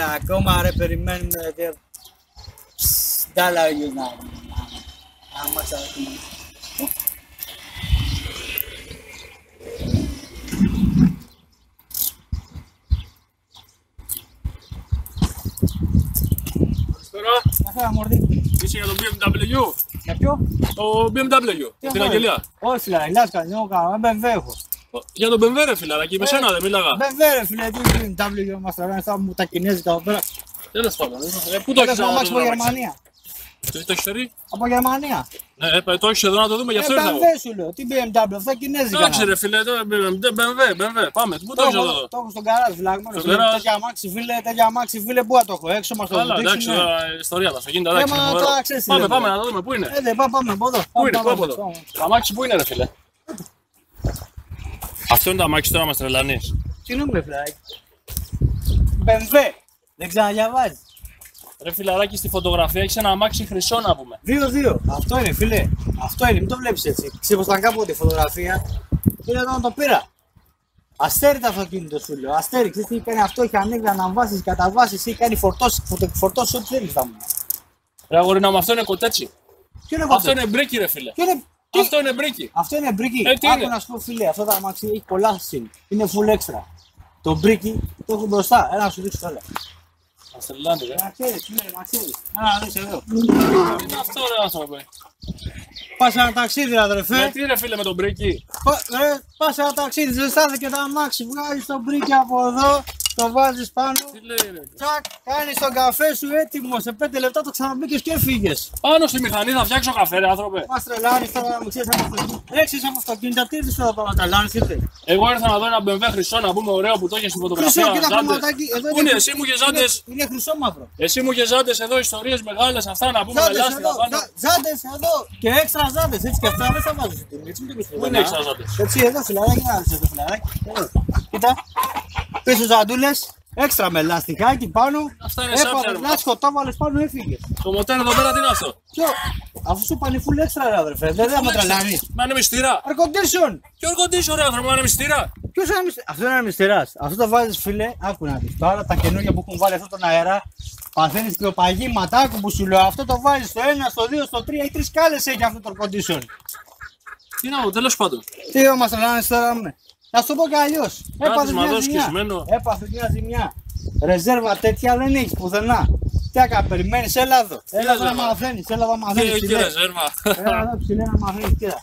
φίλε, ακόμα ρε περιμένουμε. Ντάλα ο να μας αρέσει. Είσαι για το BMW. Για ποιο? Το BMW, στην Αγγελία. Όχι φίλε, Λάσκα, δεν έχω κανένα, BMW έχω. Για τον BMW ρε φιλαράκι, με σένα δεν μίλαγα. BMW ρε φίλε, τι BMW μας τραβάνε τα κινέζικα εδώ πέρα. Τέλος πάντων, πού το έχεις από Γερμανία. Τι το έχεις φέρει? Από Γερμανία. Ναι, το έχεις εδώ να το δούμε, γι' αυτό ήρθα εγώ. BMW σου λέω, τι BMW, αυτά κινέζικα. Εντάξει ρε φίλε, BMW, πάμε, πού το έχεις εδώ? Το έχω στον καράζ φυλαγμένο, τέτοια αμάξι φίλε, πού να το έχω, έξω μας το δείξουν. Καλά, εντάξει, ιστορία τα αυτοκίνητα, εντάξει. Πάμε να το δούμε, πού είναι? Πάμε από εδώ. Πού είναι, από εδώ? Το αμάξι πού είναι ρε φίλε? Αυτό είναι το αμάξι, τώρα μας τρελανείς. Συγγνώμη ρε φιλαράκι. BMW, δεν ξαναδιαβάζεις. Ρε φιλαράκι, στη φωτογραφία έχεις ένα αμάξι χρυσό να πούμε. 2-2. Αυτό είναι, φίλε. Αυτό είναι, μην το βλέπεις έτσι. Ξύπωσαν κάποτε φωτογραφία και όταν το πήρα. Αστέρι το αυτοκίνητο σου λέω. Αστέρι, ξέρεις τι κάνει αυτό, έχει ανοίγει αναβάσεις, καταβάσεις ή κάνει φορτώσεις ό,τι θέλεις θα μου. Ρε αγορίνα μου, αυτό είναι κοτέτσι. Ποιο είναι αυτό είναι μπρίκι ρε φίλε. Αυτό είναι μπρίκι. Αυτό είναι μπρίκι. Τι είναι? Να σου πω φίλε, αυτό το αμάξι έχει πολλά συν. Είναι full extra. Το μπρίκι το έχω μπροστά. Έλα να σου δείξω όλα. Μας τρελάνε ρε. Μαξέρις, φίλε, μαξέρις. Άρα δεις εδώ. Τι είναι αυτό ρε άνθρωπε? Πας ένα ταξίδι αδερφέ. Τι ρε φίλε με τον μπρίκι? Πας ένα ταξίδι, ζεστάθηκε το αμάξι, βγάζεις το μπρίκι από εδώ, το βάζεις πάνω. Τι λέει ρε? Τσακ, κάνεις τον καφέ σου έτοιμο, σε 5 λεπτά το ξαναμπήκες και φύγες. Πάνω στη μηχανή θα φτιάξω καφέ ρε άνθρωπε. Μας τρελάνεις τώρα να μου ξέρεις από αυτοκίνητα. Έξεις από αυτοκίνητα, τι ήρθες εδώ να τρελάνεις ήρθε. Εγώ ήρθα να δω ένα BMW χρυσό να πούμε ωραίο που το έχεις στη φωτογραφία. Χρυσό, κοίτα πραγματάκι, εδώ είναι εσύ μου και ζάντες. Είναι χρυσό μαύρο. Εσύ μου και ζάντες εδώ, ιστορίες μεγάλες αυτά να πούμε ελάστιχα πάνω. Ζάντες εδώ και έξτρα ζάντες, έτσι και αυτά δεν θα βάζεις. Πού είναι έξτρα ζάντες? Έτσι εδώ φιλαράκι, να δεις εδώ φιλαράκι. Κοίτα, πίσω ζαντούλες. Έξτρα με λαστιχάκι πάνω. Αυτά είναι σάπια. Λάστιχο, το βάλες πάνω, έφυγες. Το μοτέρ εδώ πέρα τι είναι αυτό? Ποιο? Αφού σου πάνε full έξτρα ρε αδερφέ, δεν θα με τρελάνεις. Μα είναι μυστήρα. Air condition. Ποιο air condition ρε άνθρωπο, μα είναι μυστήρα. Ποιος είναι μυστήρας? Αυτό είναι μυστήρας. Αυτό το βάζεις φίλε, άκου να δεις. Τώρα τα καινούργια που έχουν βάλει αυτόν τον αέρα, παθαίνεις κρυοπαγήματα, άκου που σου λέω. Αυτό το βάζεις στο 1, στο 2, στο 3 ή 3 σκάλες έχει αυτό το air condition. Τι να πω, τέλος πάντων. Τι όμως τρελάνεις τώρα με. Να σου το πω κι αλλιώς. Έπαθες μια ζημιά. Έπαθες μια ζημιά. Ρεζέρβα τέτοια δεν έχεις πουθενά. Τι άκα, περιμένεις, έλα εδώ. Έλα εδώ να μαθαίνεις, έλα εδώ να μαθαίνεις. Τι ρεζέρβα. Έλα εδώ ψηλέ να μαθαίνεις, κοίτα.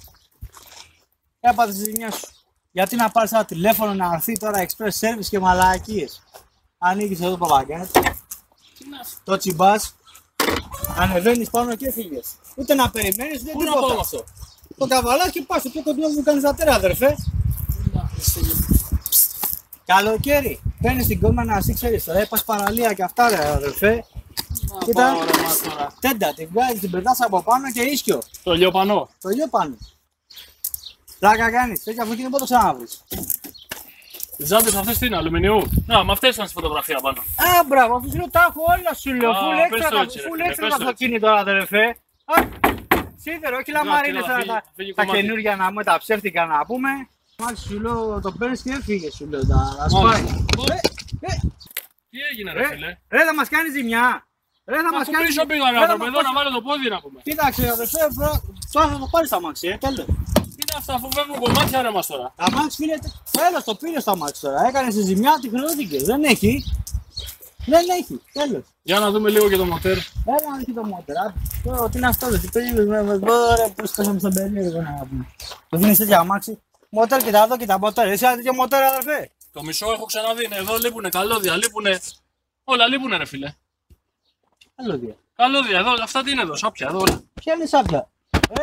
Έπαθες τη ζημιά σου. Γιατί να πάρεις ένα τηλέφωνο να έρθει τώρα express service και μαλακίες. Ανοίγεις εδώ το παπαγάκι. Το τσιμπάς. Ανεβαίνεις πάνω και φύγες. Ούτε να περιμένεις, δεν τίποτα. Το καβαλάκι πας, το πιο κοντινό μου κάνεις δατέρα αδερφέ. Καλοκαίρι, παίρνεις την κόμμα να εσύ ξέρεις τώρα, πας παραλία και αυτά ρε αδερφέ. Κοίτα, τέντα, την βγάζεις, την πετάς από πάνω και ίσκιο. Το λιοπανό. Το λιοπανό. Πλάκα κάνεις, τέτοια αυτοκίνητο πότε ξαναβρεις. Οι ζάντες αυτές τι είναι, αλουμινιού? Να, με αυτές ήταν στη φωτογραφία πάνω. Α, μπράβο, αφού σου λέω τα έχω όλα σου λέω, full έξτρα το αυτοκίνητο αδερφέ. Σίδερο, όχι λαμαρίνες τα καινούργια να πούμε, τα ψεύτικα να πούμε. Μάξι σου λέω, το παίρνεις και έφυγες σου λέω, τα σπάει. Τι έγινε ρε φίλε? Ρε θα μας κάνει ζημιά. Ρε θα μας κάνει πίσω πήγα ρε άνθρωπο, εδώ να βάλω το πόδι να πούμε. Κοίταξε αδερφέ, τώρα θα το πάρεις τα μάξι, τέλος. Τι είναι αυτά, αφού φεύγουν κομμάτια ρε μας τώρα. Τα μάξι φίλε, τέλος το πήρες τα μάξι τώρα, έκανες τη ζημιά, τη χρεώθηκες, δεν έχει. Δεν έχει, τέλος. Για να δούμε λίγο και το μοτέρ. Έλα να δει το μοτέρ, τι είναι αυτό, τι περίπου με τώρα, πώς στάσαμε στον περίεργο να πούμε. Το δίνεις τέτοια αμάξι. Μοτέρ, κοιτά εδώ, κοιτά μοτέρ. Εσύ ένα τέτοιο μοτέρ, αδερφέ. Το μισό έχω ξαναδεί. Εδώ λείπουνε καλώδια, λείπουνε. Όλα λείπουνε, ρε φίλε. Καλώδια. Καλώδια, εδώ, αυτά τι είναι εδώ, σάπια, εδώ όλα. Ποια είναι σάπια?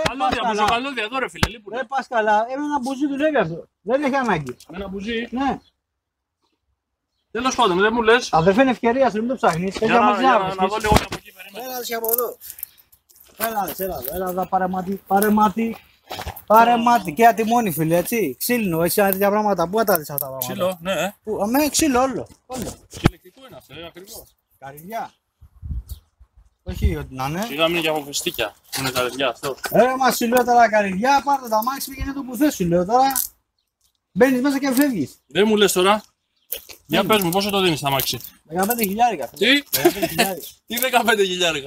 Καλώδια, μπουζοκαλώδια, εδώ ρε φίλε, λείπουνε. Πας καλά, ένα μπουζί δουλεύει αυτό. Δεν έχει ανάγκη. Με ένα μπουζί. Ναι. Τέλος πάντων, δεν μου λες. Αδερφέ είναι ευκαιρία, μην το ψάχνεις. Για να δω λίγο από εκεί, περίμενε. Έλα από εδώ. Έλα εδώ, πάρε μάτι. Πάρε μάτι και ατιμόνι φίλε, έτσι. Ξύλινο, έτσι τέτοια πράγματα. Πού τα δεις αυτά τα πράγματα? Ξύλο, ναι. Με ξύλο όλο. Ηλεκτρικό είναι αυτό, ακριβώς. Καρυδιά. Όχι ότι να είναι. Σιγά μην και από φιστίκια. Είναι καρυδιά αυτό. Μας σου λέω τώρα καρυδιά, πάρτε τα μάξι πήγαινε το που θες σου λέω τώρα. Μπαίνεις μέσα και φεύγεις. Δεν μου λες τώρα. Για πες μου, πόσο το δίνεις τα μάξι. 15.000. Τι? 15.000. Τι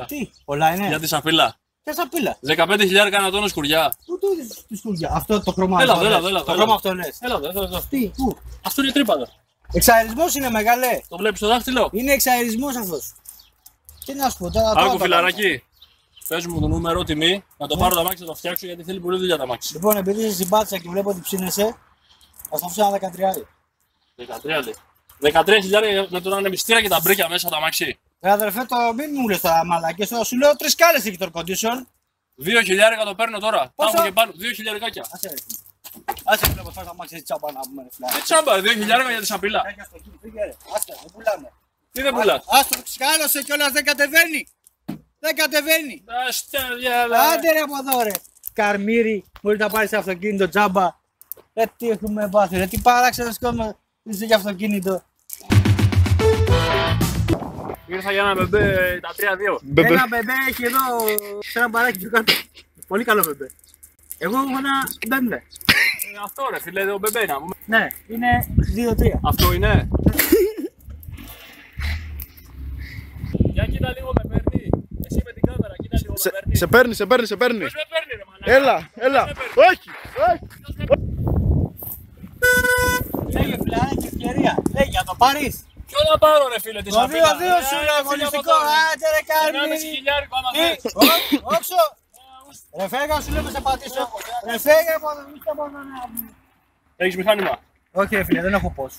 15.000. Τι, πολλά είναι. Για τη σαπίλα. Ποια σαπίλα. 15.000 ένα τόνο σκουριά. Πού το είδες τη σκουριά. Αυτό το χρώμα. Έλα, αυτό έλα, λες. έλα, Το έλα. χρώμα αυτό λες. Έλα εδώ. Τι, πού. Αυτό είναι τρύπαδο. Εξαερισμός είναι μεγάλε. Το βλέπεις το δάχτυλο. Είναι εξαερισμός αυτός. Τι να σου πω τώρα. Άκου φιλαράκι. Πες μου το νούμερο, τιμή, να το πάρω το αμάξι να το φτιάξω γιατί θέλει πολύ δουλειά το αμάξι. Λοιπόν, επειδή είσαι συμπάτησα και βλέπω ότι ψήνεσαι, ας το αφήσω ένα 13. 13.000 με τον ανεμιστήρα και τα μπρίκια μέσα το αμάξι. Ρε αδερφέ, το μην μου λες τώρα μαλακές, σου λέω 3 κάλες έχει το air condition. 2.000 το παίρνω τώρα. Τα Πόσο? έχω και πάνω. 2.000. Άσε ρε. Άσε βλέπω φας το αμάξι έτσι τσάμπα να πούμε ρε φιλά. Τι τσάμπα, 2.000 για τη σαπίλα. Κάκια στο κίνη, φύγε ρε. Άσε, δεν πουλάνε. Τι δεν πουλάς. Άστο, σκάλωσε κιόλας, δεν κατεβαίνει. Δεν κατεβαίνει. Αστέλια. Άντε ρε από εδώ ρε. Καρμύρι, μπορείς να πάρεις αυτοκίνητο τζάμπα. Ρε τι έχουμε πάθει ρε, τι παράξενος κόσμος είσαι για αυτοκίνητο. Ήρθα για ένα μπεμπέ τα 3-2. Ένα μπεμπέ έχει εδώ σε ένα μπαράκι του κάτω. Πολύ καλό μπεμπέ. Εγώ έχω ένα μπέμπλε. Αυτό ρε φίλε, το μπεμπέ να πούμε. Ναι, είναι 2-3. Αυτό είναι. Για κοίτα λίγο με παίρνει. Εσύ με την κάμερα, κοίτα λίγο με παίρνει. Σε παίρνει. Ποιος με παίρνει ρε μαλάκα. Έλα. Ποιος με παίρνει. Όχι. Λέγε φιλαράκι ευκαιρία. Λέγε, να το πάρεις. Ποιο να πάρω ρε φίλε τη Το 2-2 σαπίλα. σου είναι αγωνιστικό. Άντε ρε Καρμύρι. 1,5 άμα Τι, θες. όξο. Ρε φέγα σου λέμε σε πατήσω. Ρε φέγα από εδώ, μη σταματώ να... Έχεις μηχάνημα. Όχι ρε φίλε, δεν έχω πώς.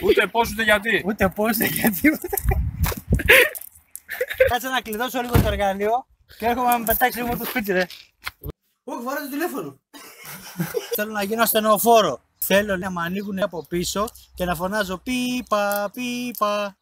Ούτε πώς ούτε γιατί. Ούτε πώς, γιατί ούτε. Κάτσε να κλειδώσω λίγο το εργαλείο και έρχομαι να με πετάξει λίγο το σπίτι ρε. Όχι, βάρε το τηλέφωνο. Θέλω να γίνω ασθενοφόρο. Θέλω να με ανοίγουν από πίσω και να φωνάζω πίπα, πίπα.